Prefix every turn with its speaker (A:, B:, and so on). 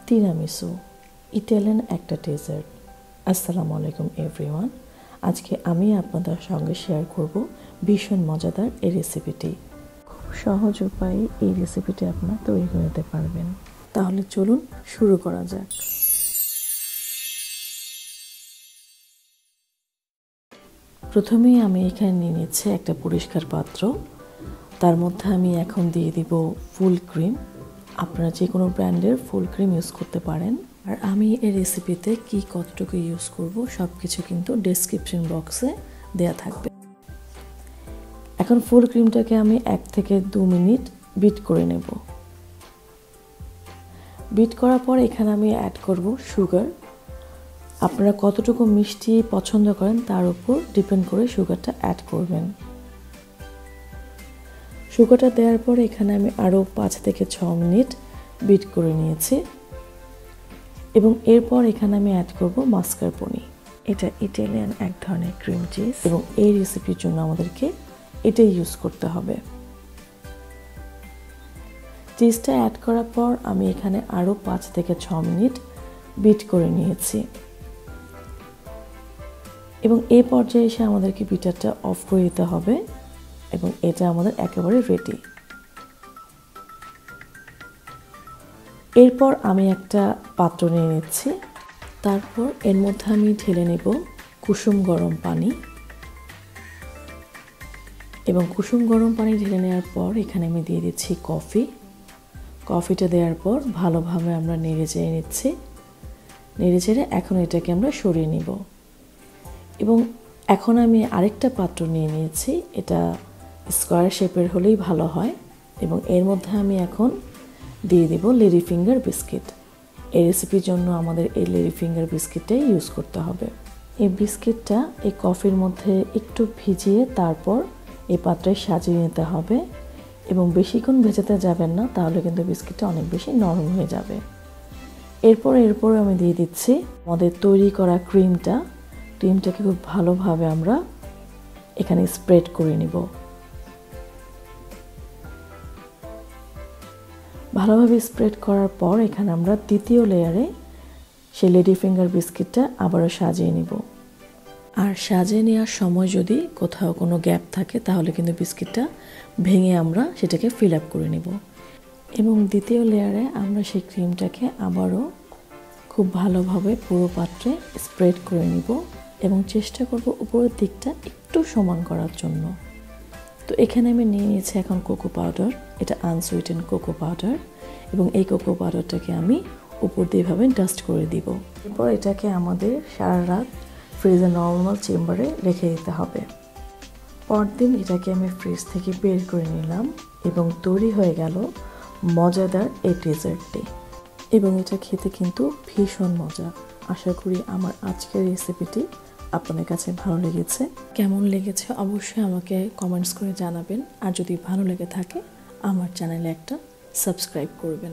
A: Tiramisu Italian একটা dessert. আসসালামু আলাইকুম এভরিওয়ান। আজকে আমি আপনাদের সঙ্গে শেয়ার করব ভীষণ মজাদার এই রেসিপিটি। খুব সহজ উপায়ে এই রেসিপিটি আপনারা তৈরি করে নিতে পারবেন। তাহলে চলুন শুরু করা যাক। প্রথমেই আমি এখানে নিয়ে নিচ্ছি একটা পরিষ্কার পাত্র। তার মধ্যে আমি এখন দিয়ে দিব ফুল ক্রিম। আপনারা যে কোনো ব্র্যান্ডের ফুল ক্রিম ইউজ করতে পারেন। আর আমি এই রেসিপিতে কি কতটুকু ইউজ করব সব কিছু কিন্তু ডেসক্রিপশন বক্সে দেয়া থাকবে। এখন ফুল ক্রিমটাকে আমি 1 থেকে 2 মিনিট বিট করে নেব। বিট করার পর এখানে আমি অ্যাড করব সুগার। আপনারা কতটুকু মিষ্টি পছন্দ করেন তার উপর ডিপেন্ড করে সুগারটা অ্যাড করবেন। সুগারটা দেওয়ার পর এখানে আমি আরও 5 থেকে 6 মিনিট বিট করে নিয়েছি এবং এরপর এখানে আমি অ্যাড করব মাস্কারপোনে। এটা ইটালিয়ান এক ধরনের ক্রিম চিজ এবং এই রেসিপির জন্য আমাদেরকে এটাই ইউজ করতে হবে। চিজটা অ্যাড করার পর আমি এখানে আরও 5 থেকে 6 মিনিট বিট করে নিয়েছি এবং এই পর্যায়ে এসে আমাদেরকে বিটারটা অফ করে দিতে হবে এবং এটা আমাদের একেবারে রেডি। এরপর আমি একটা পাত্র নিয়ে নিচ্ছি। তারপর এর মধ্যে আমি ঢেলে নেব কুসুম গরম পানি এবং কুসুম গরম পানি ঢেলে নেওয়ার পর এখানে আমি দিয়ে দিচ্ছি কফিটা দেওয়ার পর ভালোভাবে আমরা নেড়ে চেড়ে নিচ্ছি। নেড়ে চেড়ে এখন এটাকে আমরা সরিয়ে নিব এবং এখন আমি আরেকটা পাত্র নিয়ে নিয়েছি। এটা স্কোয়ার শেপের হলেই ভালো হয় এবং এর মধ্যে আমি এখন দিয়ে দিব লেডি ফিঙ্গার বিস্কিট। এই রেসিপির জন্য আমাদের এই লেডি ফিঙ্গার বিস্কিটটাই ইউজ করতে হবে। এই বিস্কিটটা এই কফির মধ্যে একটু ভিজিয়ে তারপর এই পাত্রে সাজিয়ে নিতে হবে এবং বেশিক্ষণ ভেজাতে যাবেন না, তাহলে কিন্তু বিস্কিটটা অনেক বেশি নরম হয়ে যাবে। এরপর আমি দিয়ে দিচ্ছি আমাদের তৈরি করা ক্রিমটাকে খুব ভালোভাবে আমরা এখানে স্প্রেড করে নিব। ভালোভাবে স্প্রেড করার পর এখানে আমরা দ্বিতীয় লেয়ারে সেই লেডি ফিঙ্গার বিস্কিটটা আবারও সাজিয়ে নিব। আর সাজিয়ে নেওয়ার সময় যদি কোথাও কোনো গ্যাপ থাকে তাহলে কিন্তু বিস্কিটটা ভেঙে আমরা সেটাকে ফিল আপ করে নিব এবং দ্বিতীয় লেয়ারে আমরা সেই ক্রিমটাকে আবারও খুব ভালোভাবে পুরো পাত্রে স্প্রেড করে নিব এবং চেষ্টা করব উপরের দিকটা একটু সমান করার জন্য। তো এখানে আমি নিয়ে নিয়েছি এখন কোকো পাউডার। এটা আনসুইটেন কোকো পাউডার এবং এই কোকো পাউডারটাকে আমি উপর দিয়ে এভাবে ডাস্ট করে দিব। এরপর এটাকে আমাদের সারা রাত ফ্রিজে নর্মাল চেম্বারে রেখে দিতে হবে। পরদিন এটাকে আমি ফ্রিজ থেকে বের করে নিলাম এবং তৈরি হয়ে গেল মজাদার এই ডেজার্টটি এবং এটা খেতে কিন্তু ভীষণ মজা। আশা করি আমার আজকের রেসিপিটি আপনাদের কাছে ভালো লেগেছে। কেমন লেগেছে অবশ্যই আমাকে কমেন্টস করে জানাবেন আর যদি ভালো লেগে থাকে আমার চ্যানেলে একটা সাবস্ক্রাইব করবেন।